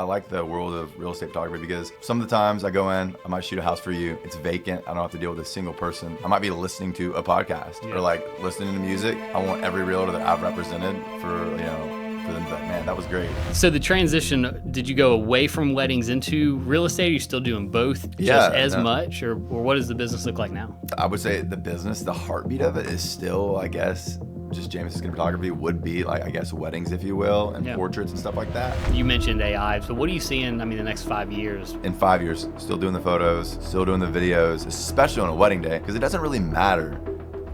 I like the world of real estate photography because some of the times I go in, I might shoot a house for you. It's vacant. I don't have to deal with a single person. I might be listening to a podcast or like listening to music. I want every realtor that I've represented for them to be like, man, that was great. So the transition, did you go away from weddings into real estate? Are you still doing both much? Or what does the business look like now? I would say the business, the heartbeat of it is still, I guess, just Jamison Skinner photography would be like, I guess, weddings, if you will, and portraits and stuff like that. You mentioned AI, so what are you seeing, the next 5 years? In 5 years, still doing the photos, still doing the videos, especially on a wedding day, because it doesn't really matter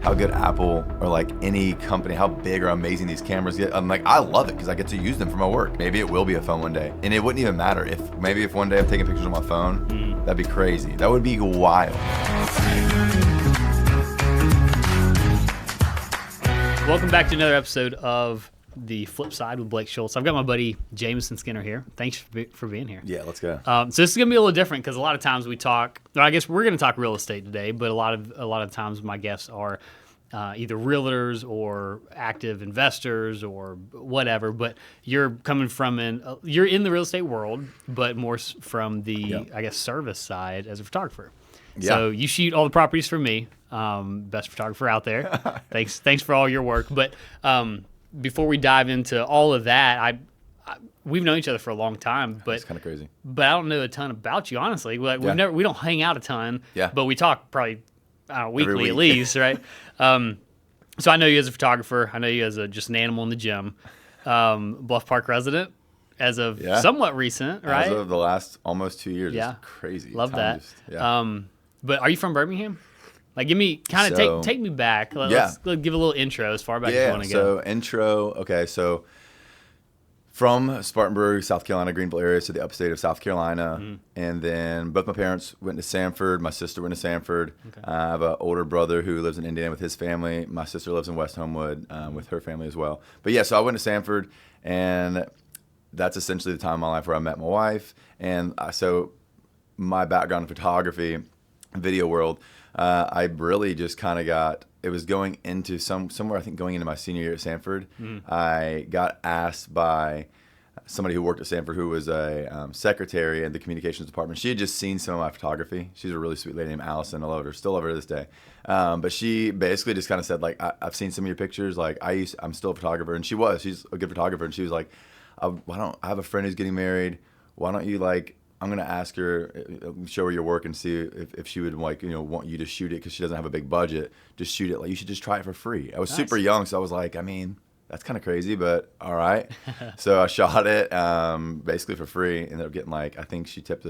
how good Apple or like any company, how big or amazing these cameras get. I'm like, I love it because I get to use them for my work. Maybe it will be a phone one day. And it wouldn't even matter if one day I'm taking pictures on my phone, that'd be crazy. That would be wild. Welcome back to another episode of The Flip Side with Blake Schultz. I've got my buddy Jamison Skinner here. Thanks for being here. Yeah, let's go. So this is gonna be a little different because a lot of times we talk. I guess we're gonna talk real estate today, but a lot of times my guests are either realtors or active investors or whatever. But you're coming from you're in the real estate world, but more from the I guess service side as a photographer. Yeah. So you shoot all the properties for me, best photographer out there. Thanks for all your work. But before we dive into all of that, we've known each other for a long time, but it's kind of crazy. But I don't know a ton about you, honestly. Like we don't hang out a ton, but we talk probably weekly at least, right? So I know you as a photographer. I know you as just an animal in the gym. Bluff Park resident as of somewhat recent, right? As of the last almost 2 years. Yeah, it's crazy. Love that. But are you from Birmingham? Like, give me take me back. Let's give a little intro as far back as you want to go. So from Spartanburg, South Carolina, Greenville area, to the upstate of South Carolina, and then both my parents went to Sanford. My sister went to Sanford. Okay. I have an older brother who lives in Indiana with his family. My sister lives in West Homewood with her family as well. But so I went to Sanford, and that's essentially the time in my life where I met my wife. And so my background in photography, video world, I really just kind of it was going into somewhere, I think going into my senior year at Sanford. I got asked by somebody who worked at Sanford who was a secretary in the communications department. She had just seen some of my photography. She's a really sweet lady named Allison. I love her, still love her to this day. But she basically just kind of said, like, I've seen some of your pictures. Like, I'm still a photographer. And she's a good photographer. And she was like, I have a friend who's getting married. Why don't you, like, I'm going to ask her, show her your work and see if she would want you to shoot it because she doesn't have a big budget. Just shoot it. Like, you should just try it for free. I was super young, so I was like, that's kind of crazy, but all right. So I shot it basically for free. Ended up getting I think she tipped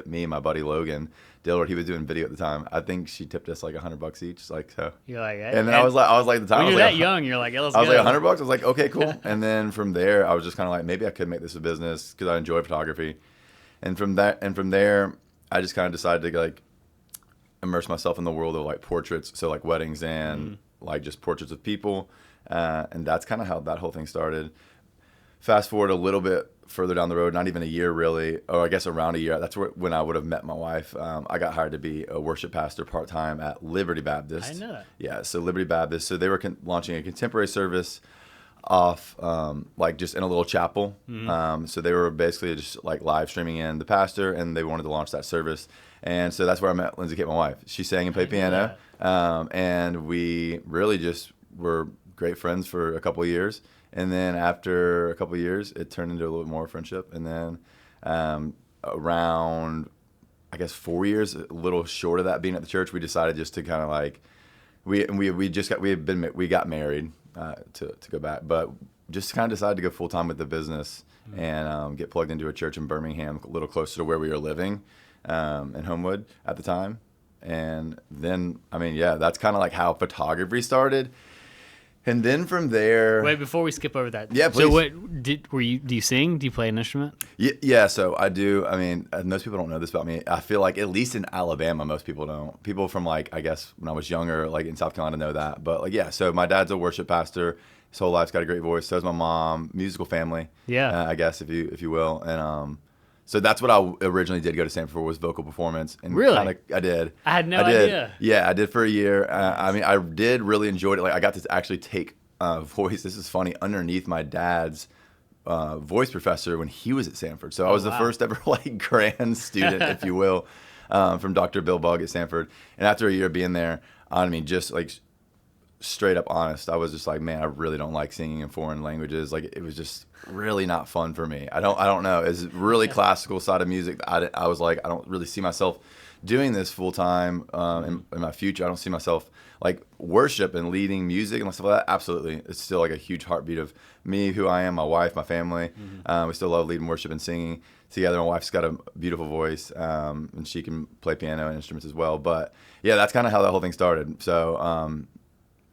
me and my buddy Logan Dillard. He was doing video at the time. I think she tipped us like $100 each. So you're like, hey, and then I was like, the time when you're that young, you're like, let's go. I was like $100. I was like, okay, cool. And then from there, I was just kind of like, maybe I could make this a business because I enjoy photography. And from there, I just kind of decided to immerse myself in the world of portraits, so weddings and just portraits of people, and that's kind of how that whole thing started. Fast forward a little bit further down the road, not even a year really, or I guess around a year. That's when I would have met my wife. I got hired to be a worship pastor part-time at Liberty Baptist. I know that. Yeah, so Liberty Baptist. So they were launching a contemporary service off just in a little chapel. So they were basically just live streaming in the pastor, and they wanted to launch that service. And so that's where I met Lindsay Kate, my wife. She sang and played piano. And we really just were great friends for a couple of years. And then after a couple of years, it turned into a little bit more friendship. And then around, I guess, 4 years, a little short of that being at the church, we decided just to kind of we got married. To go back, but just kind of decided to go full time with the business and get plugged into a church in Birmingham, a little closer to where we were living in Homewood at the time. And then, that's kind of how photography started. And then from there, wait, before we skip over that, please. So do you sing? Do you play an instrument? Yeah, so I do. Most people don't know this about me. I feel like at least in Alabama, most people don't. People from I guess when I was younger, in South Carolina know that. But so my dad's a worship pastor. His whole life's got a great voice. So is my mom. Musical family. Yeah. I guess if you will. And so that's what I originally did go to Stanford for, was vocal performance. And really? I did. I had no idea. Yeah, I did for a year. I did really enjoy it. I got to actually take voice. This is funny. Underneath my dad's voice professor when he was at Sanford. So I was the wow. first ever like grand student, if you will, from Dr. Bill Bugg at Sanford. And after a year being there, I mean, just like straight up honest, I was just like, man, I really don't like singing in foreign languages. Like it was just really not fun for me. I don't know. It's really classical side of music. I was like, I don't really see myself doing this full time in my future. I don't see myself like worship and leading music and stuff like that. Absolutely, it's still like a huge heartbeat of me, who I am, my wife, my family. We still love leading worship and singing together. My wife's got a beautiful voice, and she can play piano and instruments as well. But yeah, that's kind of how that whole thing started. So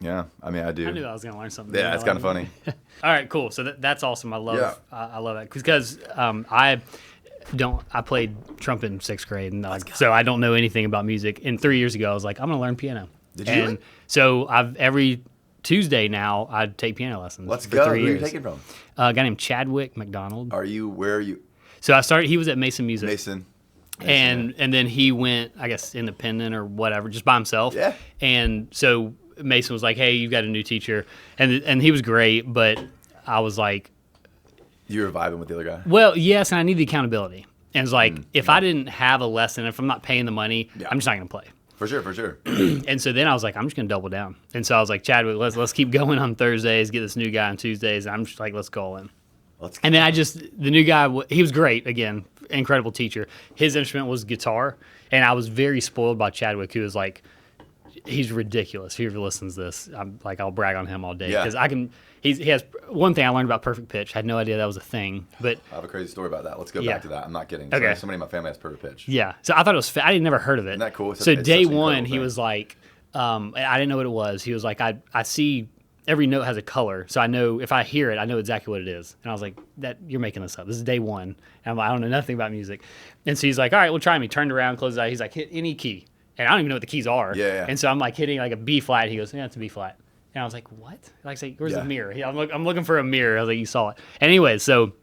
yeah, I mean, I do. I knew I was going to learn something. Yeah, it's kind of funny. All right, cool. So that's awesome. I love I love that because I played trumpet in 6th grade, and so I don't know anything about music. And 3 years ago, I was like, I'm going to learn piano. Did you? And so every Tuesday now I take piano lessons. Let's for go. 3 Who are years. you taking from? A guy named Chadwick McDonald. Where are you? So I started. He was at Mason Music. Mason. And then he went, I guess, independent or whatever, just by himself. Yeah. And so Mason was like, "Hey, you've got a new teacher," and he was great, but I was like, You were vibing with the other guy? well, yes, and I need the accountability. And it's like, if I didn't have a lesson, if I'm not paying the money, I'm just not going to play. For sure. And so then I was like, I'm just going to double down. And so I was like, Chadwick, let's keep going on Thursdays, get this new guy on Tuesdays. And I'm just like, let's go all in. And then the new guy, he was great, again, incredible teacher. His instrument was guitar, and I was very spoiled by Chadwick, who was like, he's ridiculous. Whoever listens to this, I'll brag on him all day. Because he has one thing I learned about perfect pitch. I had no idea that was a thing. But I have a crazy story about that. Let's go back to that. I'm not kidding. Okay. Somebody in my family has perfect pitch. Yeah. So I thought it was I didn't never heard of it. Isn't that cool? So It's day such an one, incredible he thing. was like, I didn't know what it was. He was like, I see every note has a color. So I know if I hear it, I know exactly what it is. And I was like, you're making this up. This is day one. And I'm like, I don't know nothing about music. And so he's like, all right, well, try me. Turned around, closed his eye. He's like, hit any key. And I don't even know what the keys are. Yeah. And so I'm like hitting like a B flat. He goes, yeah, it's a B flat. And I was like, what? Like, say, where's the mirror? I'm looking for a mirror. I was like, you saw it. Anyways, so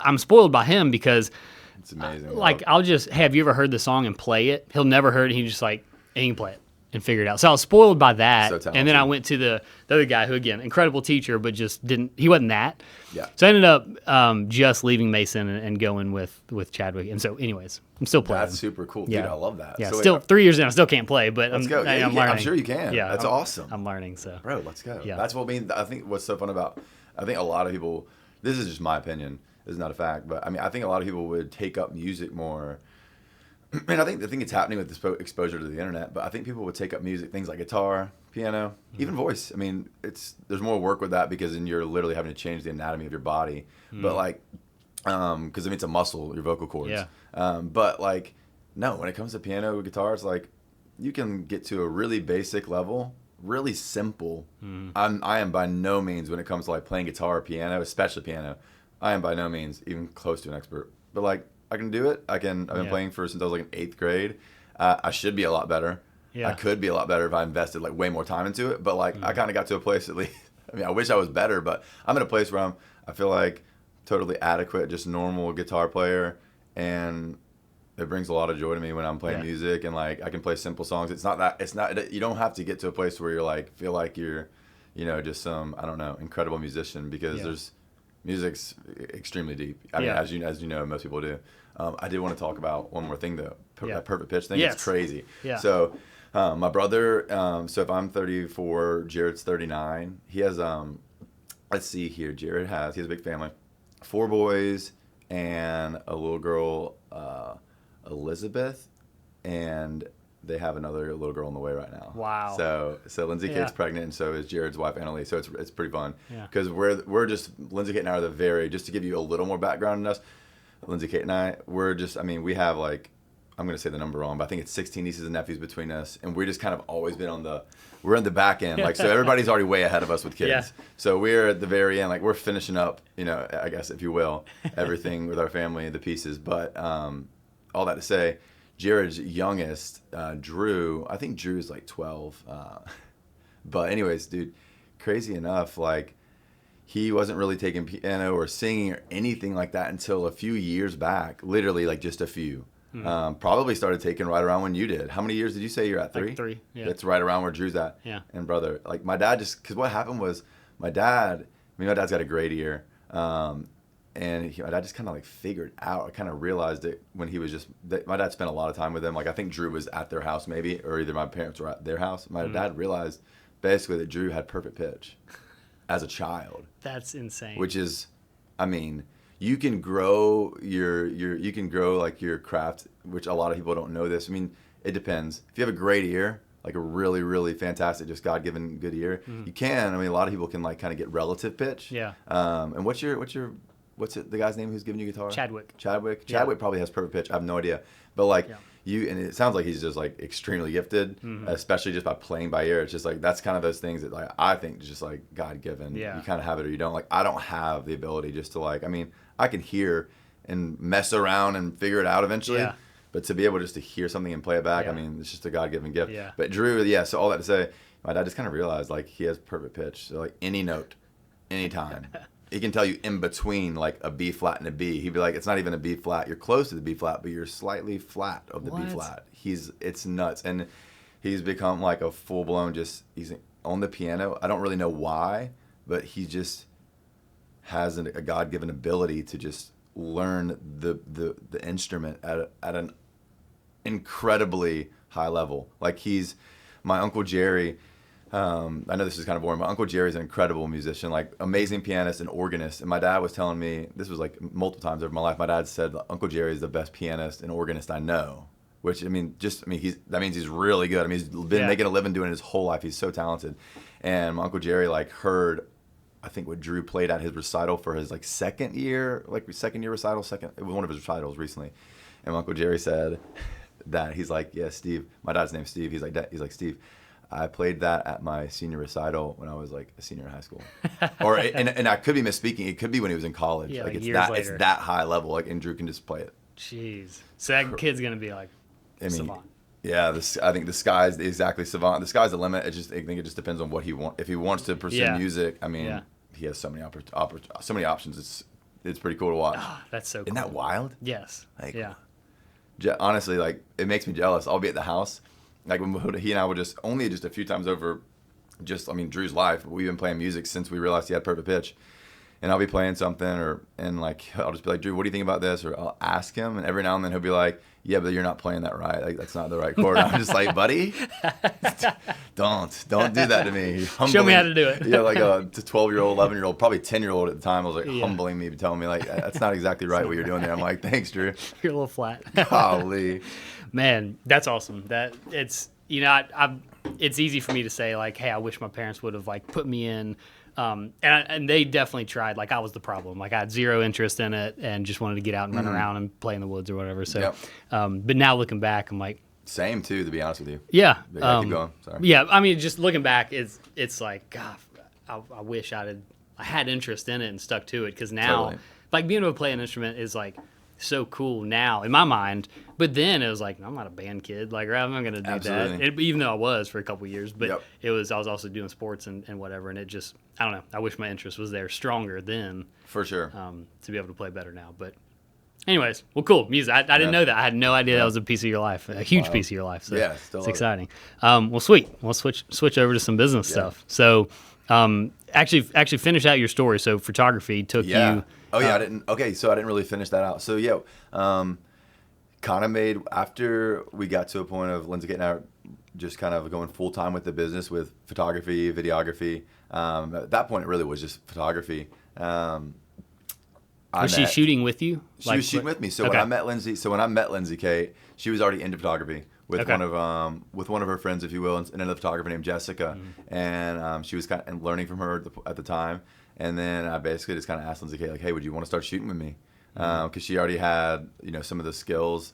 I'm spoiled by him because It's amazing. like I'll just, hey, have you ever heard the song and play it? He'll never heard it. He just like, he can play it and figure it out. So I was spoiled by that. So talented. And then I went to the other guy who, again, incredible teacher, but just he wasn't that. Yeah. So I ended up just leaving Mason and going with Chadwick. And so anyways, I'm still playing. That's super cool. Yeah. Dude, I love that. Yeah, So still 3 years in, I still can't play, but let's go. I'm Yeah, learning. I'm sure you can. Yeah, That's awesome. I'm learning, so. Bro, let's go. Yeah. That's what I mean. I think what's so fun about, I think a lot of people, this is just my opinion, this is not a fact, but I mean, I think a lot of people would take up music more. And I think it's happening with this exposure to the internet, but I think people would take up music, things like guitar, piano, even voice. I mean, there's more work with that because then you're literally having to change the anatomy of your body. But like, because I mean, it's a muscle, your vocal cords. Yeah. But like, no, when it comes to piano, guitar, it's like you can get to a really basic level, really simple. I am by no means, when it comes to like playing guitar or piano, especially piano, I am by no means even close to an expert. But like, I can do it. I've been playing since I was like in 8th grade. I should be a lot better. Yeah. I could be a lot better if I invested like way more time into it. But like, I kind of got to a place at least. I mean, I wish I was better, but I'm in a place where I feel like totally adequate, just normal guitar player, and it brings a lot of joy to me when I'm playing music, and like I can play simple songs. You don't have to get to a place where you're like feel like you're, just some, I don't know, incredible musician, because music's extremely deep. I mean, as you know, most people do. I did want to talk about one more thing though. That perfect pitch thing is crazy. Yeah. So my brother, so if I'm 34, Jared's 39. He has let's see here. He has a big family, 4 boys and a little girl, Elizabeth, and they have another little girl on the way right now. Wow. So Lindsay Kate's pregnant, and so is Jared's wife, Annalise. So it's pretty fun. Yeah. Because we're just, Lindsay Kate and I are just to give you a little more background on us, Lindsay Kate and I, we have like, I'm going to say the number wrong, but I think it's 16 nieces and nephews between us, and we just kind of always been we're in the back end. Like, so everybody's already way ahead of us with kids. Yeah. So we're at the very end, like we're finishing up, I guess, if you will, everything with our family, the pieces. But all that to say, Jared's youngest, Drew, I think Drew is like 12. But anyways, dude, crazy enough, like he wasn't really taking piano or singing or anything like that until a few years back, literally like just a few. Probably started taking right around when you did. How many years did you say you're at? 3? Like 3, yeah. That's right around where Drew's at. Yeah. And brother, like my dad because what happened was my dad's got a great ear. And my dad just kind of like figured out. I kind of realized it when he was just. My dad spent a lot of time with him. Like I think Drew was at their house maybe, or either my parents were at their house. My dad realized basically that Drew had perfect pitch as a child. That's insane. Which is, I mean, you can grow you can grow like your craft, which a lot of people don't know this. I mean, it depends. If you have a great ear, like a really, really fantastic, just God-given good ear, you can. I mean, a lot of people can like kind of get relative pitch. Yeah. And what's the guy's name who's giving you guitar? Chadwick. Chadwick probably has perfect pitch. I have no idea. But like and it sounds like he's just like extremely gifted, especially just by playing by ear. It's just like that's kind of those things that like I think is just like God-given. Yeah. You kind of have it or you don't. Like I don't have the ability just to like, I mean, I can hear and mess around and figure it out eventually. Yeah. But to be able just to hear something and play it back, Yeah. I mean, it's just a God-given gift. Yeah. But Drew, so all that to say, my dad just kind of realized like he has perfect pitch. So like any note, anytime. He can tell you in between like a B flat and a B. He'd be like, it's not even a B flat. You're close to the B flat, but you're slightly flat of the B flat. It's nuts. And he's become like a full blown he's on the piano. I don't really know why, but he just has a God-given ability to just learn the instrument at an incredibly high level. Like my Uncle Jerry, I know this is kind of boring, but Uncle Jerry's an incredible musician, like amazing pianist and organist. And my dad was telling me, this was like multiple times over my life, my dad said Uncle Jerry is the best pianist and organist I know. Which that means he's really good. I mean, he's been making a living doing it his whole life. He's so talented. And my Uncle Jerry like heard, I think what Drew played at his recital for his like second year recital, it was one of his recitals recently. And my Uncle Jerry said that he's like, yeah, Steve, my dad's name's Steve. He's like, Steve, I played that at my senior recital when I was like a senior in high school. and I could be misspeaking. It could be when he was in college. Yeah, like years later. It's that high level. Like, and Drew can just play it. Jeez. So that kid's gonna be like savant. Yeah, I think the sky's exactly savant. The sky's the limit. I think it just depends on what he wants. If he wants to pursue music, I mean, he has so many options. It's pretty cool to watch. Oh, that's so cool. Isn't that wild? Yes. Like, yeah. Honestly, like it makes me jealous. I'll be at the house, like when he and I would just a few times over, Drew's life. We've been playing music since we realized he had perfect pitch. And I'll be playing something, and I'll just be like, Drew, what do you think about this? Or I'll ask him, and every now and then he'll be like, yeah, but you're not playing that right. Like that's not the right chord. I'm just like, buddy, don't do that to me. Show me how to do it. Yeah, like a 12-year-old, 11-year-old, probably 10-year-old at the time. I was like humbling me, telling me like that's not exactly right what you're doing there. I'm like, thanks, Drew. You're a little flat. Golly. Man, that's awesome. That it's it's easy for me to say like, hey, I wish my parents would have like put me in. And they definitely tried. Like I was the problem. Like I had zero interest in it and just wanted to get out and run around and play in the woods or whatever. So, but now looking back, I'm like, same too. To be honest with you. Yeah. Keep going. Sorry. Yeah. I mean, just looking back, it's like, God, I wish I had interest in it and stuck to it because now, like being able to play an instrument is like so cool now in my mind. But then it was like, I'm not a band kid. Like I'm not gonna do that. Even though I was for a couple of years, but I was also doing sports and whatever. And it just, I don't know. I wish my interest was there stronger then. For sure. To be able to play better now. But anyways, well, cool. Music. I didn't know that. I had no idea that was a piece of your life, a huge piece of your life. So it's exciting. Well, sweet. We'll switch over to some business stuff. So actually finish out your story. So photography took you. Oh yeah, I didn't really finish that out. So kind of made after we got to a point of Lindsay and I just kind of going full time with the business with photography, videography. At that point, it really was just photography. Was she shooting with you? She was shooting with me. So when I met Lindsay Kate, she was already into photography with one of her friends, if you will, and another photographer named Jessica, and she was kind of learning from her at the time. And then I basically just kind of asked Lindsay Kate, like, hey, would you want to start shooting with me? Because she already had, some of the skills.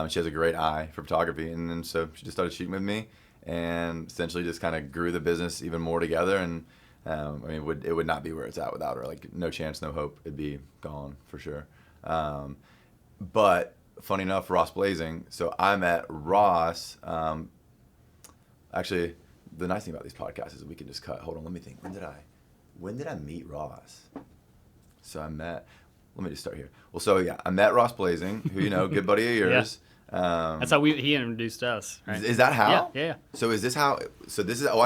She has a great eye for photography. And then so she just started shooting with me and essentially just kind of grew the business even more together. And it would not be where it's at without her. Like, no chance, no hope. It'd be gone for sure. But funny enough, Ross Blazing. So I met Ross. Actually, the nice thing about these podcasts is we can just cut. Hold on, let me think. When did I meet Ross? So let me just start here. Well, so I met Ross Blazing, who, good buddy of yours. That's how he introduced us, right? Is that how? Yeah. So I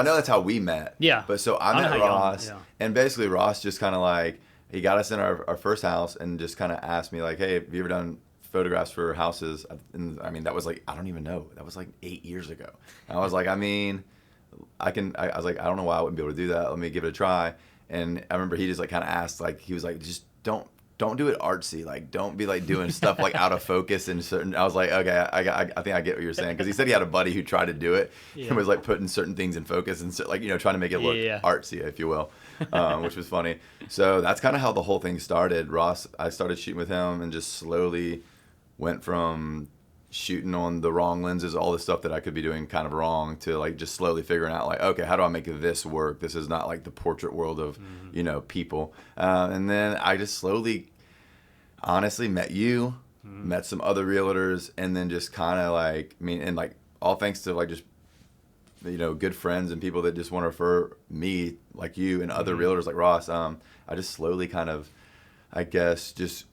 know that's how we met. Yeah. But so I met Ross, and basically Ross just kind of like he got us in our first house and just kind of asked me like, hey, have you ever done photographs for houses? And I mean, that was like, I don't even know. That was like 8 years ago. And I was like, I mean, I was like, I don't know why I wouldn't be able to do that. Let me give it a try. And I remember he just like kind of asked, like, he was like, just don't do it artsy. Like, don't be like doing stuff like out of focus and certain. I was like, okay, I think I get what you're saying, because he said he had a buddy who tried to do it and was like putting certain things in focus and like, you know, trying to make it look artsy, if you will, which was funny. So that's kind of how the whole thing started. Ross, I started shooting with him and just slowly went from shooting on the wrong lenses, all the stuff that I could be doing kind of wrong, to like just slowly figuring out like, okay, how do I make this work? This is not like the portrait world of, you know, people. And then I just slowly, honestly, met you, met some other realtors, and then just kind of like, I mean, and like all thanks to like just, you know, good friends and people that just want to refer me like you and other realtors like Ross. I just slowly kind of, I guess, just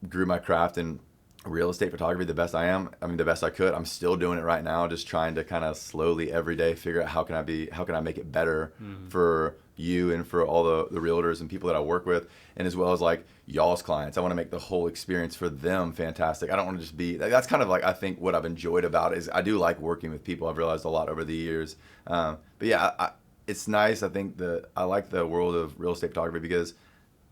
grew my craft in real estate photography the best the best I could. I'm still doing it right now, just trying to kind of slowly every day figure out how can I make it better for you and for all the realtors and people that I work with, and as well as like y'all's clients. I want to make the whole experience for them fantastic. I don't want to just be, that's kind of like, I think what I've enjoyed about it is I do like working with people. I've realized a lot over the years. But yeah, it's nice. I think I like the world of real estate photography because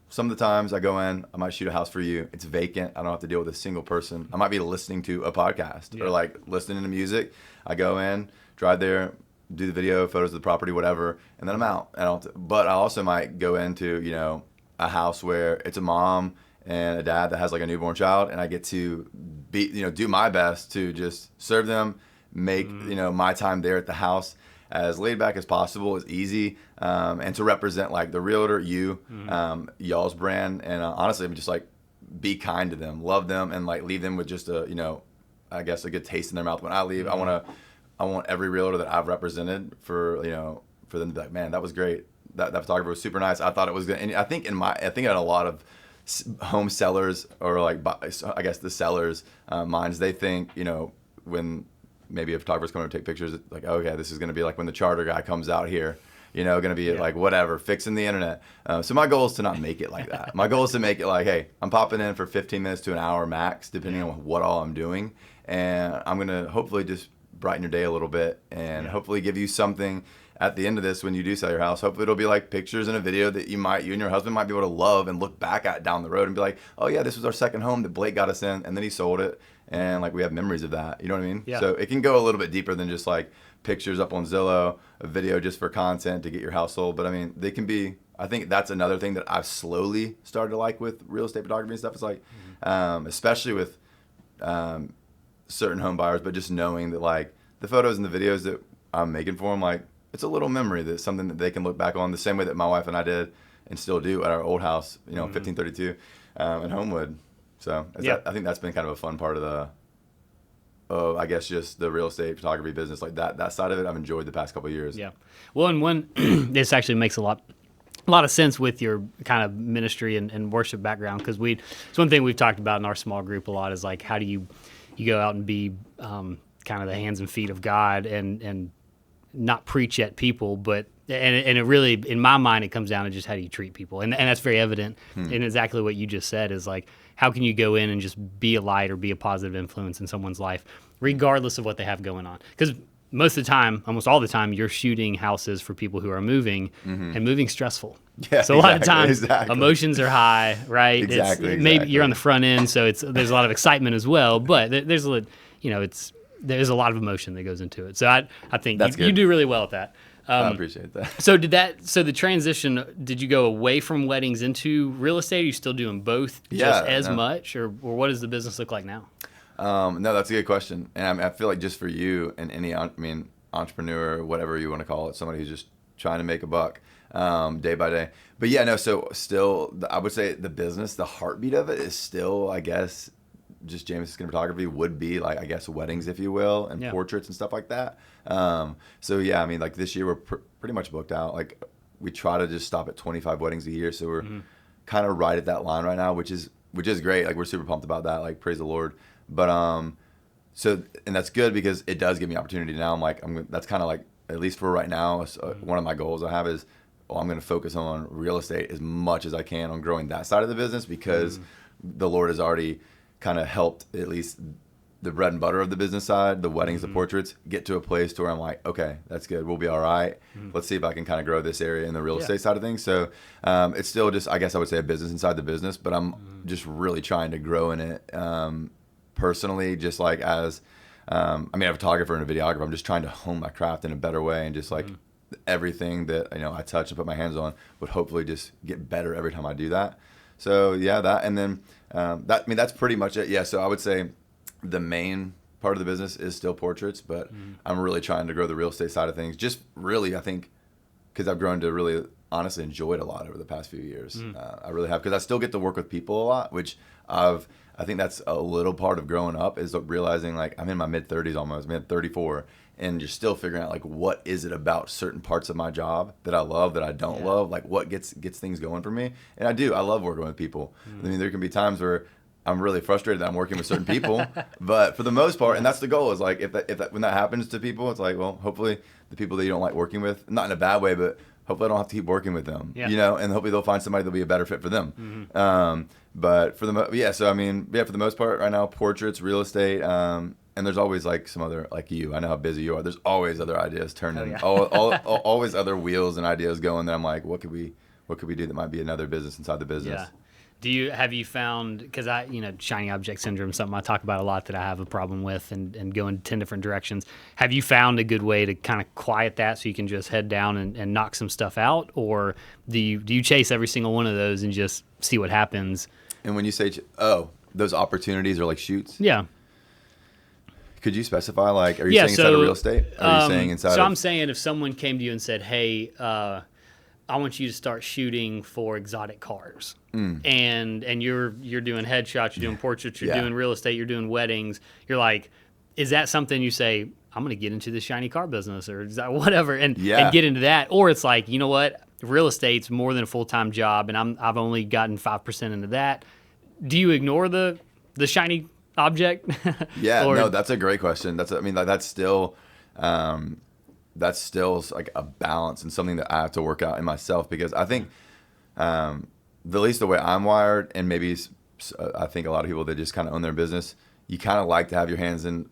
some of the times I go in, I might shoot a house for you. It's vacant. I don't have to deal with a single person. I might be listening to a podcast or like listening to music. I go in, drive there, do the video, photos of the property, whatever, and then I'm out. But I also might go into, you know, a house where it's a mom and a dad that has like a newborn child, and I get to be, you know, do my best to just serve them, make, you know, my time there at the house as laid back as possible, as easy, and to represent like the realtor, y'all's brand, and honestly, just like be kind to them, love them, and like leave them with just a, you know, I guess a good taste in their mouth when I leave. I want every realtor that I've represented for, you know, for them to be like, man, that was great. That photographer was super nice. I thought it was good. And I think in a lot of home sellers, or like, I guess the sellers' minds, they think, you know, when maybe a photographer's coming to take pictures, like, okay, this is going to be like when the charter guy comes out here, you know, going to be like whatever, fixing the internet. So my goal is to not make it like that. My goal is to make it like, hey, I'm popping in for 15 minutes to an hour max, depending on what all I'm doing. And I'm going to hopefully just brighten your day a little bit, and hopefully give you something at the end of this when you do sell your house. Hopefully it'll be like pictures and a video that you and your husband might be able to love and look back at down the road and be like, oh yeah, this was our second home that Blake got us in, and then he sold it. And like we have memories of that, you know what I mean? Yeah. So it can go a little bit deeper than just like pictures up on Zillow, a video just for content to get your house sold. But I mean, they can be, I think that's another thing that I've slowly started to like with real estate photography and stuff. It's like, especially with certain home buyers, but just knowing that like the photos and the videos that I'm making for them, like it's a little memory, that's something that they can look back on the same way that my wife and I did and still do at our old house, you know, 1532 in Homewood. So I think that's been kind of a fun part of I guess just the real estate photography business, like that side of it. I've enjoyed the past couple of years. Yeah. Well, and one, this actually makes a lot of sense with your kind of ministry and worship background, because it's one thing we've talked about in our small group a lot is like, how do you go out and be kind of the hands and feet of God and not preach at people, but and it really, in my mind, it comes down to just how do you treat people, and that's very evident in exactly what you just said, is like, how can you go in and just be a light or be a positive influence in someone's life, regardless of what they have going on? Because most of the time, almost all the time, you're shooting houses for people who are moving, and moving's stressful. Yeah, so a lot of times, emotions are high, right? Maybe you're on the front end, so there's a lot of excitement as well, but there's there's a lot of emotion that goes into it. So I think you do really well at that. I appreciate that. So the transition, did you go away from weddings into real estate? Are you still doing both much, or what does the business look like now? No, that's a good question. And I feel like just for you and any, entrepreneur, whatever you want to call it, somebody who's just trying to make a buck day by day. But yeah, no, so still, I would say the business, the heartbeat of it is still, I guess, just Jamison Skinner photography would be like, I guess, weddings, if you will, and portraits and stuff like that. So yeah, I mean, like this year we're pretty much booked out. Like we try to just stop at 25 weddings a year. So we're kind of right at that line right now, which is great. Like we're super pumped about that. Like praise the Lord. But so, and that's good because it does give me opportunity now. That's kind of like, at least for right now, one of my goals I have is well, I'm going to focus on real estate as much as I can on growing that side of the business because the Lord has already kind of helped at least the bread and butter of the business side, the weddings, the portraits, get to a place to where I'm like, okay, that's good. We'll be all right. Let's see if I can kind of grow this area in the real estate side of things. So it's still just, I guess I would say a business inside the business, but I'm just really trying to grow in it personally, just like as, I'm a photographer and a videographer. I'm just trying to hone my craft in a better way and just like everything that, I touch and put my hands on would hopefully just get better every time I do that. So yeah, that, and then that's pretty much it. Yeah. So I would say, the main part of the business is still portraits, but I'm really trying to grow the real estate side of things. Just really, I think, because I've grown to really honestly enjoy it a lot over the past few years. I really have, because I still get to work with people a lot, which I think that's a little part of growing up is realizing like I'm in my mid 30s almost, I'm 34, and you're still figuring out like what is it about certain parts of my job that I love that I don't love, like what gets things going for me. And I love working with people. I mean, there can be times where I'm really frustrated that I'm working with certain people, but for the most part, and that's the goal, is like if when that happens to people, it's like, well, hopefully the people that you don't like working with, not in a bad way, but hopefully I don't have to keep working with them, and hopefully they'll find somebody that'll be a better fit for them. But for for the most part right now, portraits, real estate, and there's always like some other, like I know how busy you are. There's always other ideas turning, always other wheels and ideas going that I'm like, what could we do that might be another business inside the business? Yeah. Have you found, because shiny object syndrome is something I talk about a lot that I have a problem with and go in 10 different directions. Have you found a good way to kind of quiet that so you can just head down and knock some stuff out? Or do you chase every single one of those and just see what happens? And when you say, those opportunities are like shoots? Yeah. Could you specify, like, are you saying inside of real estate? Or are you saying inside I'm saying if someone came to you and said, hey, I want you to start shooting for exotic cars, and you're doing headshots, you're doing portraits, you're doing real estate, you're doing weddings. You're like, is that something you say, I'm going to get into the shiny car business or is that whatever, and get into that? Or it's like, you know what, real estate's more than a full-time job, and I've only gotten 5% into that. Do you ignore the shiny object? No, that's a great question. That's still. That's still like a balance and something that I have to work out in myself, because I think, at least the way I'm wired, and maybe I think a lot of people that just kind of own their business, you kind of like to have your hands in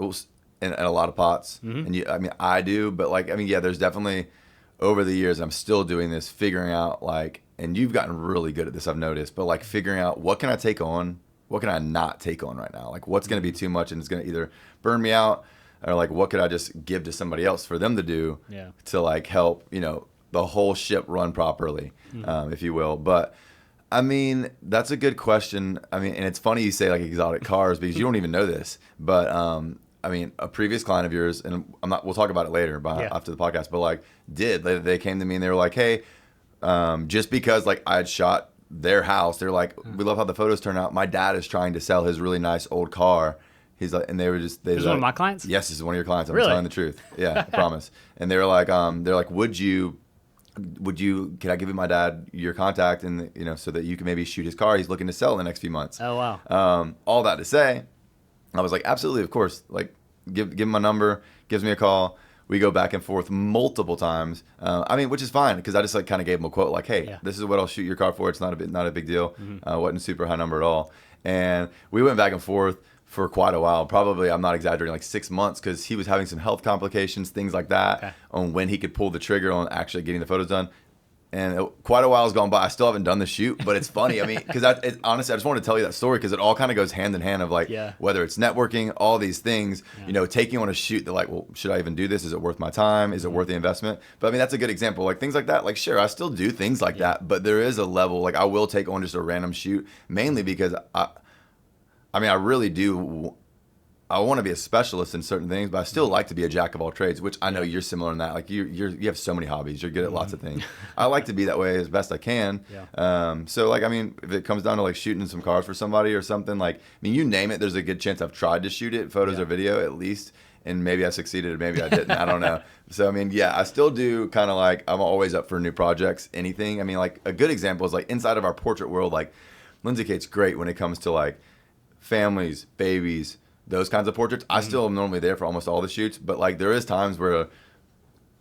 a lot of pots. And I do, but there's definitely over the years, I'm still doing this, figuring out and you've gotten really good at this, I've noticed, but like figuring out what can I take on, what can I not take on right now? Like what's going to be too much and it's going to either burn me out, or like what could I just give to somebody else for them to do to like help, the whole ship run properly, if you will. But that's a good question. And it's funny you say like exotic cars because you don't even know this, but a previous client of yours, and we'll talk about it later after the podcast, but they came to me and they were like, hey, just because like I had shot their house, they're like, we love how the photos turn out. My dad is trying to sell his really nice old car. He's like, and they were just. This is one of my clients? Yes, this is one of your clients. I'm really? telling the truth. Yeah, I promise. And they were like, would you? Can I give you my dad your contact and so that you can maybe shoot his car? He's looking to sell in the next few months. Oh wow. All that to say, I was like, absolutely, of course. Like, give him my number. Gives me a call. We go back and forth multiple times. Which is fine because I just kind of gave him a quote like, hey, this is what I'll shoot your car for. It's not a big deal. Wasn't super high number at all. And we went back and forth for quite a while, probably, I'm not exaggerating, like 6 months, because he was having some health complications, things like that, on when he could pull the trigger on actually getting the photos done. And quite a while has gone by. I still haven't done the shoot, but it's funny. Because honestly, I just wanted to tell you that story because it all kind of goes hand in hand of whether it's networking, all these things, taking on a shoot, they're like, well, should I even do this? Is it worth my time? Is it worth the investment? But that's a good example. Like things like that, like sure, I still do things like that, but there is a level, like I will take on just a random shoot, mainly because I really do. I want to be a specialist in certain things, but I still like to be a jack of all trades, which I know you're similar in that. Like you have so many hobbies. You're good at lots of things. I like to be that way as best I can. So if it comes down to like shooting some cars for somebody or something, you name it, there's a good chance I've tried to shoot it, photos or video at least, and maybe I succeeded or maybe I didn't. I don't know. So I still do kind of like, I'm always up for new projects, anything. Like a good example is like inside of our portrait world, like Lindsay Kate's great when it comes to like families, babies, those kinds of portraits. I still am normally there for almost all the shoots, but like there is times where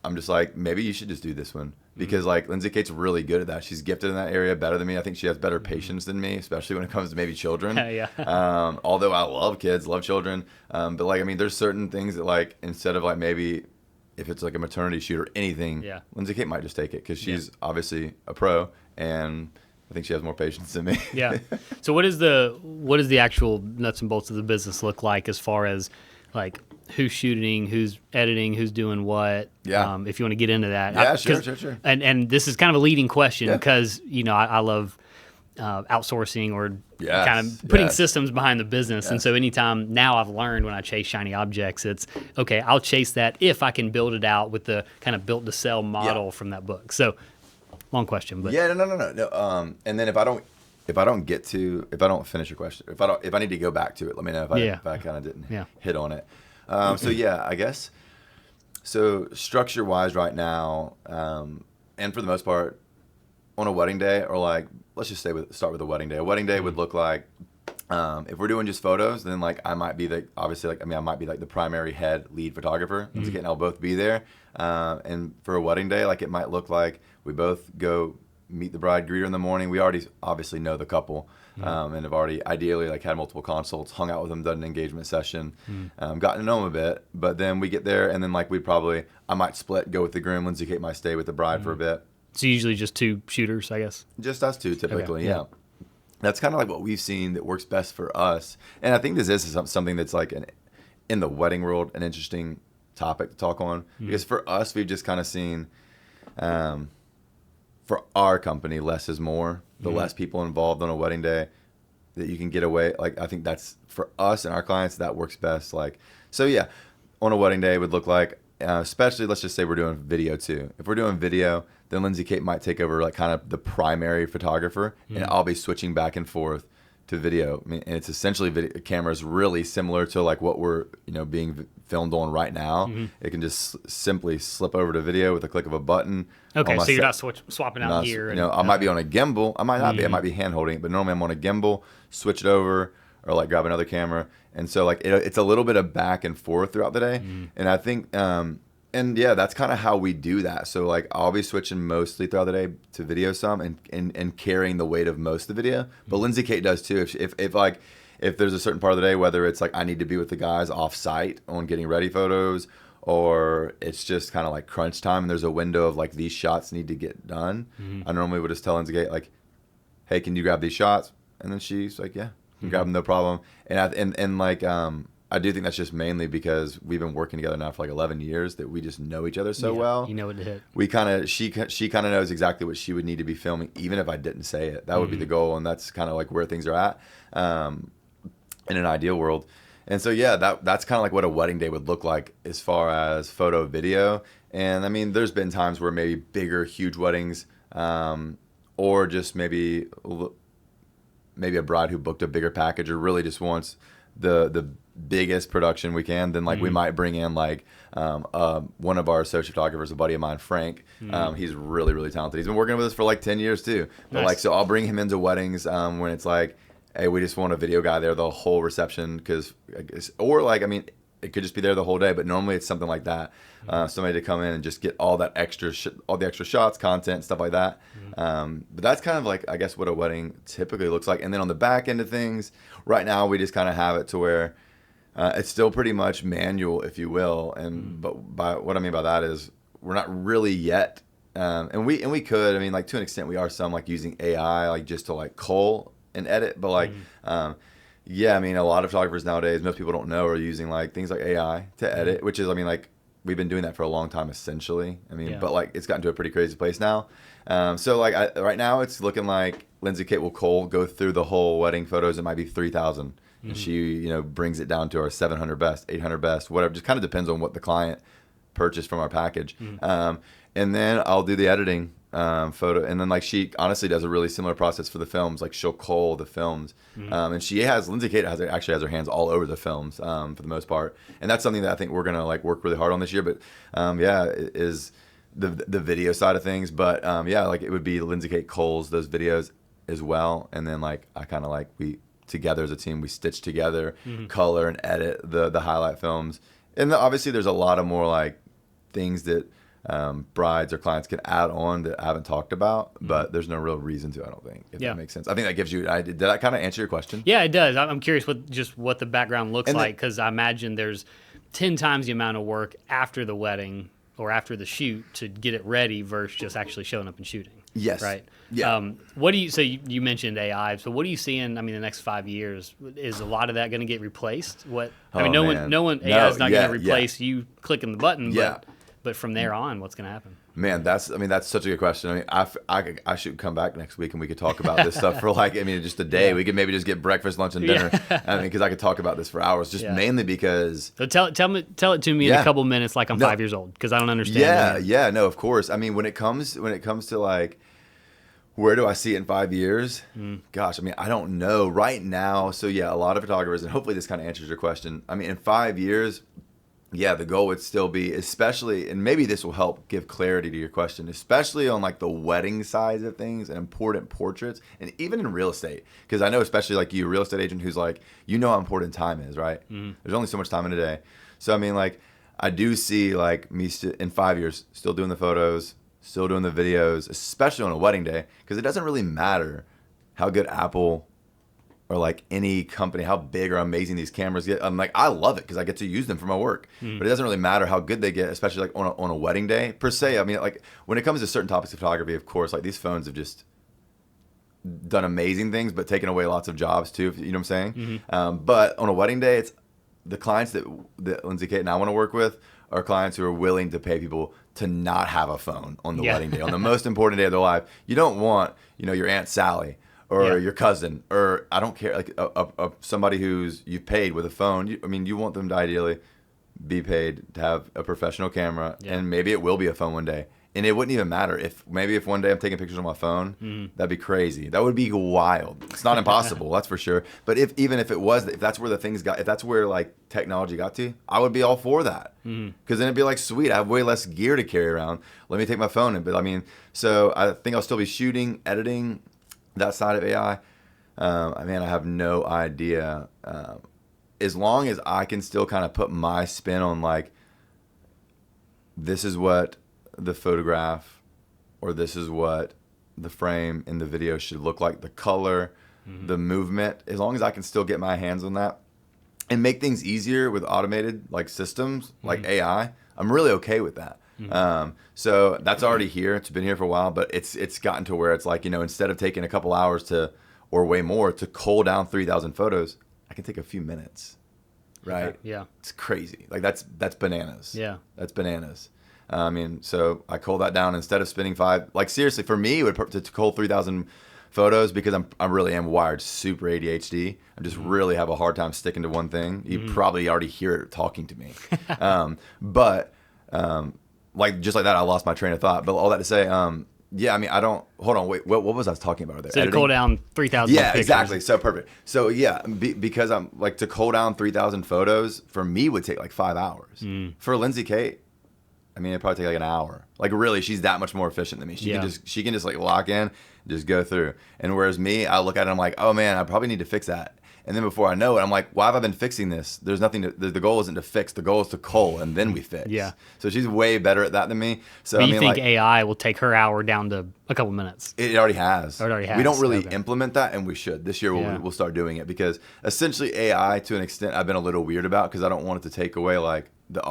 I'm just like, maybe you should just do this one. Because like Lindsay Kate's really good at that. She's gifted in that area better than me. I think she has better patience than me, especially when it comes to maybe children. Yeah. Although I love kids, love children. But like, I mean, there's certain things that like, instead of like maybe if it's like a maternity shoot or anything, Lindsay Kate might just take it because she's obviously a pro, and I think she has more patience than me. Yeah. So what does the actual nuts and bolts of the business look like as far as like who's shooting, who's editing, who's doing what? Yeah. If you want to get into that. Yeah, sure. And this is kind of a leading question because, you know, I love outsourcing or kind of putting systems behind the business. And so anytime now I've learned when I chase shiny objects, it's okay, I'll chase that if I can build it out with the kind of built to sell model from that book. So long question, but no. And then if I don't finish your question, if I need to go back to it, let me know if I kind of didn't hit on it. I guess. So structure wise right now, and for the most part, on a wedding day, or like, let's just start with a wedding day. A wedding day would look like, if we're doing just photos, then like I might be I might be like the primary head lead photographer. Lindsay Kate and I'll both be there. And for a wedding day, like it might look like we both go meet the bride greeter in the morning. We already obviously know the couple, and have already ideally like had multiple consults, hung out with them, done an engagement session, gotten to know them a bit. But then we get there, and then like I might split, go with the groom. Lindsay Kate might stay with the bride for a bit. It's usually just two shooters, I guess. Just us two, typically. Yeah. That's kind of like what we've seen that works best for us. And I think this is something that's like in the wedding world an interesting topic to talk on, because for us, we've just kind of seen. For our company, less is more. The less people involved on a wedding day that you can get away. Like, I think that's for us and our clients, that works best. Like, so yeah, on a wedding day it would look like, especially let's just say we're doing video too. If we're doing video, then Lindsay Kate might take over like kind of the primary photographer, and I'll be switching back and forth to video. I mean, and it's essentially cameras really similar to like what we're being filmed on right now. It can just simply slip over to video with a click of a button. Okay, so you're not swapping out gear. I might be on a gimbal. I might not be. I might be hand holding it, but normally I'm on a gimbal. Switch it over, or like grab another camera, and so like it's a little bit of back and forth throughout the day. And I think. And yeah, that's kind of how we do that. So like I'll be switching mostly throughout the day to video some and carrying the weight of most of the video. But Lindsay Kate does too. If there's a certain part of the day, whether it's like I need to be with the guys off site on getting ready photos, or it's just kind of like crunch time and there's a window of like these shots need to get done, I normally would just tell Lindsay Kate like, hey, can you grab these shots? And then she's like, yeah, you can grab them, no problem. And I do think that's just mainly because we've been working together now for like 11 years that we just know each other so well. You know what to hit. She kind of knows exactly what she would need to be filming, even if I didn't say it. That would be the goal, and that's kind of like where things are at in an ideal world. And so yeah, that's kind of like what a wedding day would look like as far as photo, video. And I mean, there's been times where maybe bigger, huge weddings, or just maybe a bride who booked a bigger package or really just wants the biggest production we can, then like we might bring in like one of our associate photographers, a buddy of mine, Frank. He's really, really talented. He's been working with us for like 10 years too. But like, so I'll bring him into weddings when it's like, hey, we just want a video guy there the whole reception, or like, I mean, it could just be there the whole day, but normally it's something like that. Somebody to come in and just get all that all the extra shots, content, stuff like that. But that's kind of like, I guess, what a wedding typically looks like. And then on the back end of things, right now we just kind of have it to where it's still pretty much manual, if you will. But by what I mean by that is we're not really yet, and we could. I mean, like to an extent, we are some like using AI, like just to like cull and edit. But like, yeah, I mean, a lot of photographers nowadays, most people don't know, are using like things like AI to edit, which is, I mean, like we've been doing that for a long time, essentially. I mean, but like it's gotten to a pretty crazy place now. So like right now, it's looking like Lindsay Kate will go through the whole wedding photos. It might be 3,000. And she, brings it down to our 700 best, 800 best, whatever. Just kind of depends on what the client purchased from our package. And then I'll do the editing photo. And then like she honestly does a really similar process for the films. Like she'll cull the films. And Lindsay Kate actually has her hands all over the films for the most part. And that's something that I think we're going to like work really hard on this year. But is the video side of things. But like it would be Lindsay Kate culls those videos as well. And then like I kind of like together as a team, we stitch together, color and edit the highlight films. And obviously there's a lot of more like things that brides or clients can add on that I haven't talked about, but there's no real reason to, I don't think, if that makes sense. I think that gives you, did that kind of answer your question? Yeah, it does. I'm curious what the background looks And like, because I imagine there's 10 times the amount of work after the wedding or after the shoot to get it ready versus just actually showing up and shooting. Yes. Right. Yeah. What do you? So you mentioned AI. So what are you seeing? I mean, the next 5 years, is a lot of that going to get replaced? I mean, no one AI is not going to replace you clicking the button. Yeah. But from there on, what's going to happen? Man, that's such a good question. I mean, I should come back next week and we could talk about this stuff for just a day. Yeah. We could maybe just get breakfast, lunch, and dinner. Yeah. I mean, because I could talk about this for hours, just mainly because. So tell it to me in a couple minutes, like I'm 5 years old, because I don't understand. No, of course. I mean, when it comes to like, where do I see it in 5 years? Gosh, I mean, I don't know right now. So yeah, a lot of photographers, and hopefully this kind of answers your question. I mean, in 5 years. Yeah, the goal would still be, especially, and maybe this will help give clarity to your question, especially on like the wedding side of things and important portraits, and even in real estate. Because I know, especially like you, a real estate agent who's like, how important time is, right? There's only so much time in a day. So, I mean, like, I do see like me in 5 years still doing the photos, still doing the videos, especially on a wedding day, because it doesn't really matter how good Apple or like any company, how big or amazing these cameras get. I'm like, I love it because I get to use them for my work. But it doesn't really matter how good they get, especially like on a wedding day per se. I mean, like when it comes to certain topics of photography, of course, like these phones have just done amazing things, but taken away lots of jobs too. You know what I'm saying? But on a wedding day, it's the clients that Lindsay, Kate, and I want to work with are clients who are willing to pay people to not have a phone on the wedding day, on the most important day of their life. You don't want, your Aunt Sally or your cousin, or I don't care, like somebody who's you've paid with a phone. You want them to ideally be paid to have a professional camera, and maybe it will be a phone one day. And it wouldn't even matter if one day I'm taking pictures on my phone. That'd be crazy. That would be wild. It's not impossible, that's for sure. But if that's where the things got, if that's where like technology got to, I would be all for that. Because then it'd be like, sweet, I have way less gear to carry around. Let me take my phone. But so I think I'll still be shooting, editing, that side of AI. I have no idea. As long as I can still kind of put my spin on like, this is what the photograph or this is what the frame in the video should look like, the color, the movement, as long as I can still get my hands on that and make things easier with automated like systems like AI, I'm really okay with that. So that's already here. It's been here for a while, but it's gotten to where it's like, instead of taking a couple hours or way more to cull down 3,000 photos, I can take a few minutes. Right? Okay. Yeah. It's crazy. Like that's bananas. Yeah. That's bananas. So I cull that down instead of spending seriously, for me, it would to cull 3,000 photos, because I really am wired super ADHD. I just really have a hard time sticking to one thing. You probably already hear it talking to me. Just like that, I lost my train of thought. But all that to say, I don't. Hold on, wait. What was I talking about there? So to cull down 3,000. Yeah, pictures. Exactly. So perfect. So yeah, because I'm like, to cull down 3,000 photos for me would take like 5 hours. For Lindsay Kate, it'd probably take like an hour. Like really, she's that much more efficient than me. She can just like lock in, just go through. And whereas me, I look at it, I'm like, oh man, I probably need to fix that. And then before I know it, I'm like, why have I been fixing this? There's nothing the goal isn't to fix. The goal is to cull, and then we fix. Yeah. So she's way better at that than me. So but you think AI will take her hour down to a couple minutes? It already has. We don't really okay. implement that, and we should. This year we'll start doing it, because essentially AI, to an extent, I've been a little weird about, because I don't want it to take away like the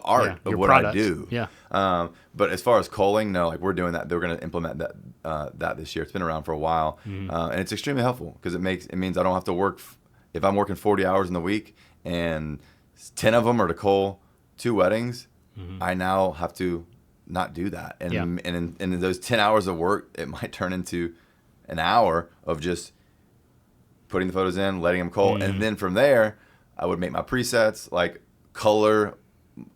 art of what product. I do. Yeah. But as far as culling, no, like we're doing that. They're going to implement that this year. It's been around for a while, and it's extremely helpful, because it means I don't have to work. If I'm working 40 hours in the week and 10 of them are to cull 2 weddings, I now have to not do that. And in those 10 hours of work, it might turn into an hour of just putting the photos in, letting them cull, and then from there, I would make my presets, like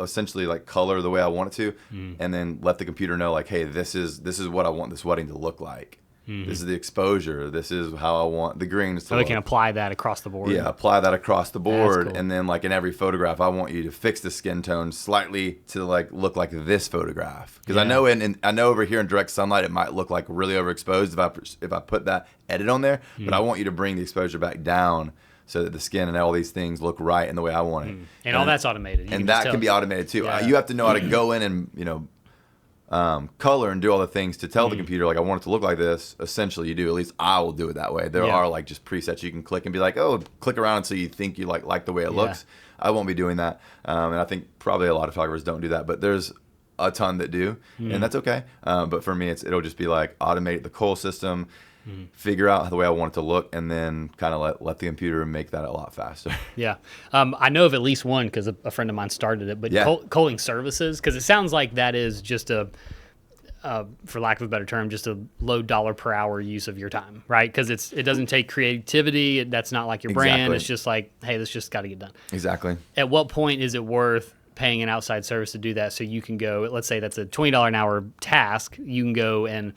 essentially color the way I want it to, and then let the computer know like, hey, this is what I want this wedding to look like. This is the exposure. This is how I want the greens to look. So they can apply that across the board. Yeah, apply that across the board. Cool. And then like in every photograph, I want you to fix the skin tone slightly to like look like this photograph. Because I know I know over here in direct sunlight, it might look like really overexposed if I put that edit on there. But I want you to bring the exposure back down, so that the skin and all these things look right in the way I want it. And all that's automated. And that can be automated too. Yeah. You have to know how to go in and, color and do all the things to tell the computer, like, I want it to look like this. Essentially, you do. At least I will do it that way. There are like just presets you can click and be like, oh, click around until you think you like the way it looks. I won't be doing that. And I think probably a lot of photographers don't do that, but there's a ton that do, and that's okay. But for me, it'll just be like automate the cull system, figure out the way I want it to look, and then kind of let the computer make that a lot faster. Yeah. I know of at least one because a friend of mine started it, but culling services, because it sounds like that is just for lack of a better term, just a low dollar per hour use of your time, right? Because it doesn't take creativity. That's not like your brand. It's just like, hey, this just got to get done. Exactly. At what point is it worth paying an outside service to do that, so you can go, let's say that's a $20 an hour task, you can go and,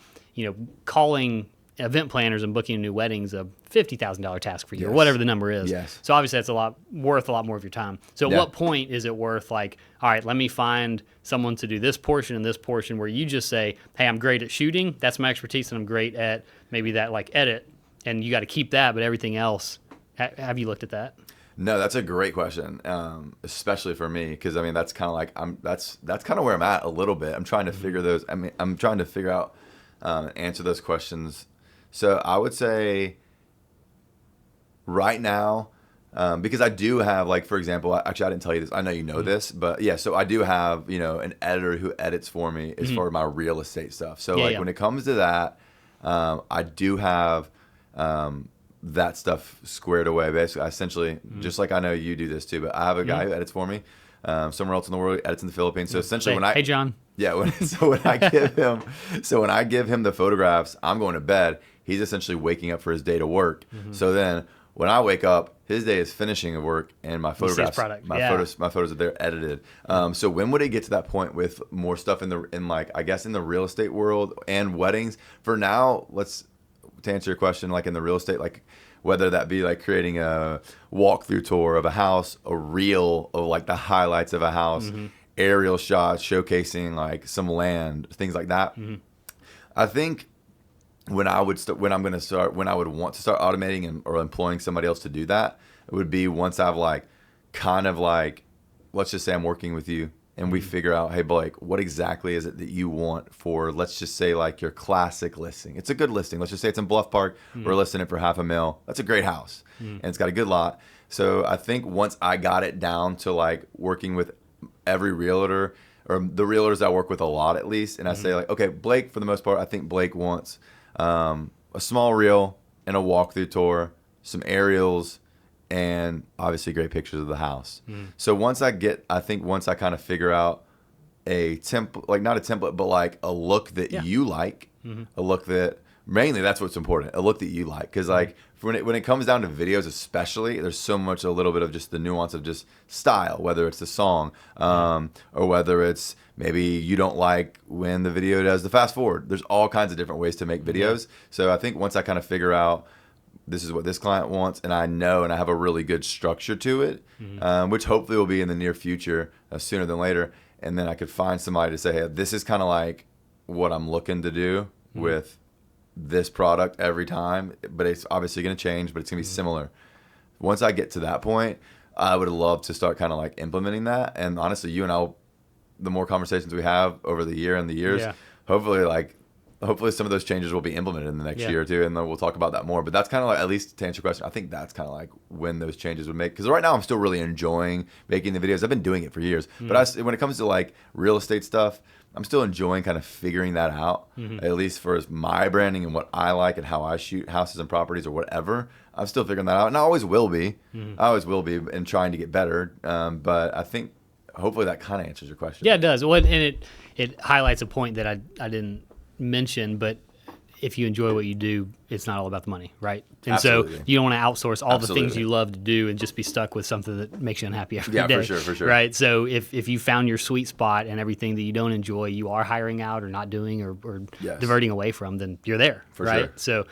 calling event planners and booking new weddings a $50,000 task for you, or whatever the number is. So obviously that's worth a lot more of your time. So at what point is it worth, like, all right, let me find someone to do this portion and this portion, where you just say, hey, I'm great at shooting, that's my expertise, and I'm great at maybe that like edit, and you got to keep that, but everything else, have you looked at that? No, that's a great question, especially for me, because I mean that's kind of like that's kind of where I'm at a little bit. I'm trying to figure those. I mean, I'm trying to figure out answer those questions. So I would say right now, because I do have, like, for example, actually I didn't tell you this. I know you know this, but yeah. So I do have an editor who edits for me as far as my real estate stuff. So when it comes to that, I do have. That stuff squared away. Basically, essentially, just like I know you do this too, but I have a guy who edits for me somewhere else in the world, edits in the Philippines. So essentially, hey John, when I give him the photographs, I'm going to bed. He's essentially waking up for his day to work. So then when I wake up, his day is finishing of work, and my photographs, my photos are there edited. So when would it get to that point with more stuff in the real estate world and weddings? For now, to answer your question, like in the real estate, like whether that be like creating a walkthrough tour of a house, a reel of like the highlights of a house, aerial shots showcasing like some land, things like that. I think when I would want to start automating or employing somebody else to do that, it would be once I've let's just say I'm working with you, and we figure out, hey, Blake, what exactly is it that you want for, let's just say, like your classic listing. It's a good listing. Let's just say it's in Bluff Park. We're listing it for $500,000. That's a great house, and it's got a good lot. So I think once I got it down to like working with every realtor, or the realtors I work with a lot at least, and I say like, okay, Blake, for the most part, I think Blake wants a small reel and a walkthrough tour, some aerials, and obviously great pictures of the house. So once I kind of figure out a template, like not a template, but like a look that you like, a look that, mainly that's what's important, a look that you like. Because like when it comes down to videos especially, there's so much, a little bit of just the nuance of just style, whether it's the song or whether it's maybe you don't like when the video does the fast forward. There's all kinds of different ways to make videos. So I think once I kind of figure out this is what this client wants, and I know, and I have a really good structure to it, which hopefully will be in the near future, sooner than later. And then I could find somebody to say, hey, this is kind of like what I'm looking to do with this product every time, but it's obviously going to change, but it's going to be similar. Once I get to that point, I would love to start kind of like implementing that. And honestly, you and I, the more conversations we have over the years, hopefully some of those changes will be implemented in the next year or two, and then we'll talk about that more. But that's kind of like, at least to answer your question, I think that's kind of like when those changes would make. Because right now I'm still really enjoying making the videos. I've been doing it for years. But when it comes to like real estate stuff, I'm still enjoying kind of figuring that out, at least for my branding and what I like and how I shoot houses and properties or whatever. I'm still figuring that out, and I always will be. I always will be, and trying to get better. But I think hopefully that kind of answers your question. Yeah, it does. Well, and it highlights a point that I didn't mention, but if you enjoy what you do, it's not all about the money, right? And Absolutely. So you don't want to outsource all the things you love to do and just be stuck with something that makes you unhappy every day. Yeah, for sure. Right? So if you found your sweet spot and everything that you don't enjoy, you are hiring out or not doing or diverting away from, then you're there, for right? Sure. So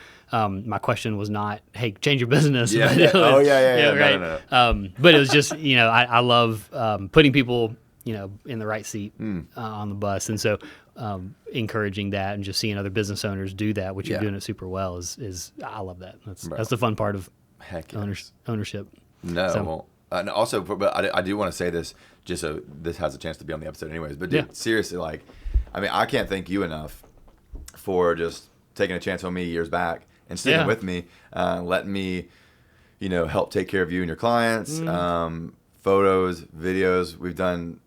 my question was not, hey, change your business. Yeah. But Oh, yeah. Right? No. But it was just, I love putting people, in the right seat on the bus. And so encouraging that and just seeing other business owners do that, which you're doing it super well, is I love that. That's the fun part of ownership. No. So, and also, but I do want to say this just so this has a chance to be on the episode anyways. But dude, seriously, like I mean, I can't thank you enough for just taking a chance on me years back and sticking with me, letting me, help take care of you and your clients, photos, videos. We've done,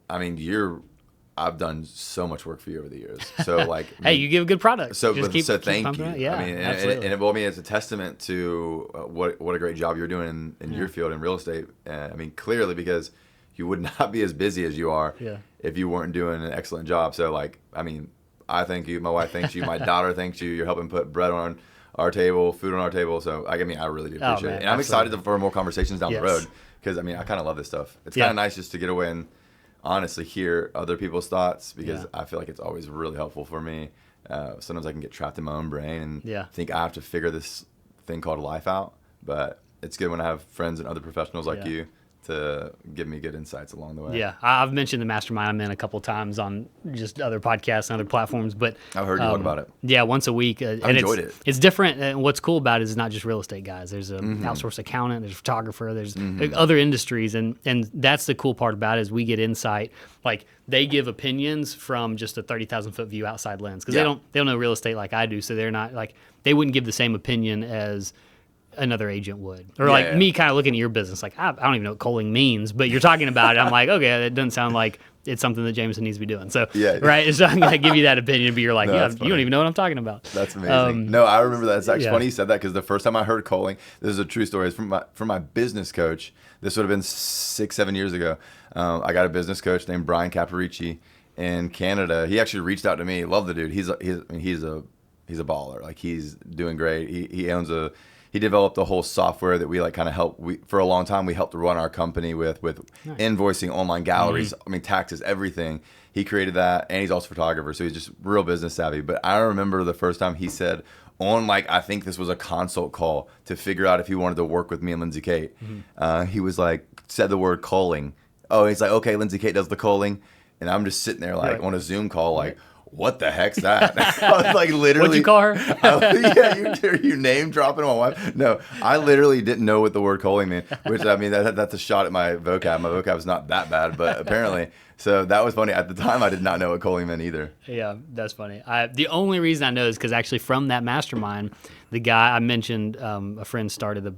I've done so much work for you over the years. So like, hey, you give a good product. So keep thank you. Yeah, absolutely. It's a testament to what a great job you're doing in your field in real estate. Clearly, because you would not be as busy as you are if you weren't doing an excellent job. So like, I thank you. My wife thanks you. My daughter thanks you. You're helping put bread on our table, food on our table. So I really do appreciate it. And I'm excited for more conversations down the road because I kind of love this stuff. It's kind of nice just to get away and honestly hear other people's thoughts because I feel like it's always really helpful for me. Sometimes I can get trapped in my own brain and think I have to figure this thing called life out. But it's good when I have friends and other professionals like you to give me good insights along the way. Yeah, I've mentioned the mastermind I'm in a couple times on just other podcasts and other platforms, but I've heard you talk about it. Yeah, once a week. I enjoyed it. It's different, and what's cool about it is it's not just real estate guys. There's an outsourced accountant, there's a photographer, there's other industries, and that's the cool part about it is we get insight. Like they give opinions from just a 30,000 foot view outside lens because they don't know real estate like I do, so they're not like they wouldn't give the same opinion as another agent would, or me kind of looking at your business like I don't even know what culling means, but you're talking about it. I'm like, okay, that doesn't sound like it's something that Jamison needs to be doing. So right, so I'm gonna give you that opinion, but you're like, you don't even know what I'm talking about. That's amazing. No, I remember that. It's actually funny you said that because the first time I heard culling, this is a true story. It's from my business coach. This would have been 6-7 years ago. I got a business coach named Brian Caparici in Canada. He actually reached out to me. Love the dude. He's a baller. Like he's doing great. He developed a whole software that we like kind of help. For a long time we helped run our company with invoicing, online galleries, taxes, everything. He created that, and he's also a photographer, so he's just real business savvy. But I remember the first time he said on I think this was a consult call to figure out if he wanted to work with me and Lindsay Kate. He was like said the word culling. Oh, he's like, okay, Lindsay Kate does the culling, and I'm just sitting there on a Zoom call what the heck's that? I was like literally. What'd you call her? You name dropping my wife. No, I literally didn't know what the word culling meant, which that's a shot at my vocab. My vocab is not that bad, but apparently. So that was funny. At the time, I did not know what culling meant either. Yeah, that's funny. The only reason I know is because actually from that mastermind, the guy I mentioned, a friend started a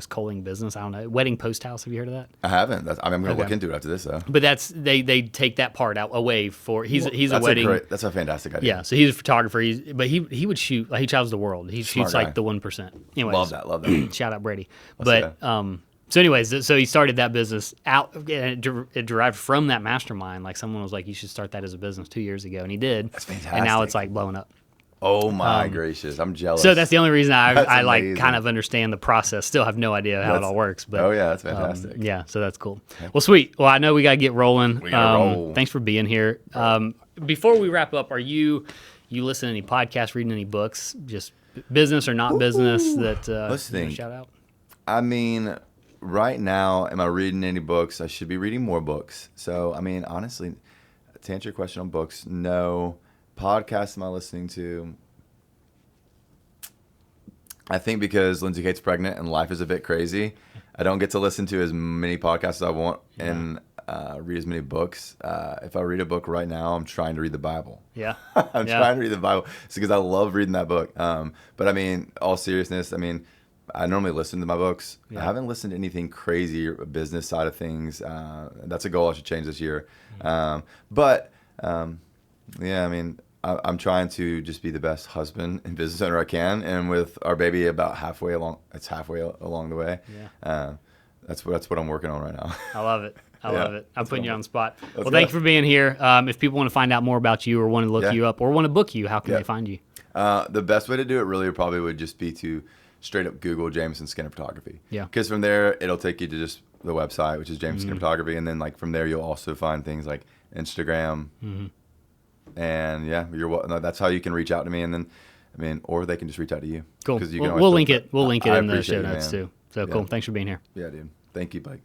culling business. I don't know, wedding post house. Have you heard of that? I haven't. I'm going to look into it after this though. But that's they take that part out away for he's a wedding. That's a fantastic idea. Yeah, so he's a photographer. But he would shoot. He travels the world. He shoots like the 1%. Anyways, love that. Shout out Brady. So anyways, so he started that business out, and it derived from that mastermind. Like someone was like, you should start that as a business 2 years ago, and he did. That's fantastic. And now it's like blowing up. Oh my gracious, I'm jealous. So that's the only reason I like kind of understand the process. Still have no idea how it all works. But that's fantastic. Yeah, so that's cool. Well, sweet. Well, I know we got to get rolling. We gotta roll. Thanks for being here. Before we wrap up, are you listen to any podcasts, reading any books, just business or not business that Let's think. Shout out? Right now, am I reading any books? I should be reading more books. So, honestly, to answer your question on books, no. Podcasts am I listening to? I think because Lindsay Kate's pregnant and life is a bit crazy, I don't get to listen to as many podcasts as I want and read as many books. If I read a book right now, I'm trying to read the Bible. Yeah. I'm trying to read the Bible. It's because I love reading that book. But all seriousness, I normally listen to my books. I haven't listened to anything crazy or business side of things. That's a goal I should change this year. I'm trying to just be the best husband and business owner I can. And with our baby about halfway along the way. Yeah. That's what I'm working on right now. I love it. I love it. I'm putting you on the spot. Well, thank you for being here. If people want to find out more about you or want to look you up or want to book you, how can they find you? The best way to do it really probably would just be to straight up Google Jamison Skinner Photography. Yeah. Because from there, it'll take you to just the website, which is Jamison Skinner Photography. And then from there, you'll also find things like Instagram. And that's how you can reach out to me. And then, or they can just reach out to you. Cool. We'll link it. We'll link it in the show notes too. So cool. Thanks for being here. Yeah, dude. Thank you, Blake.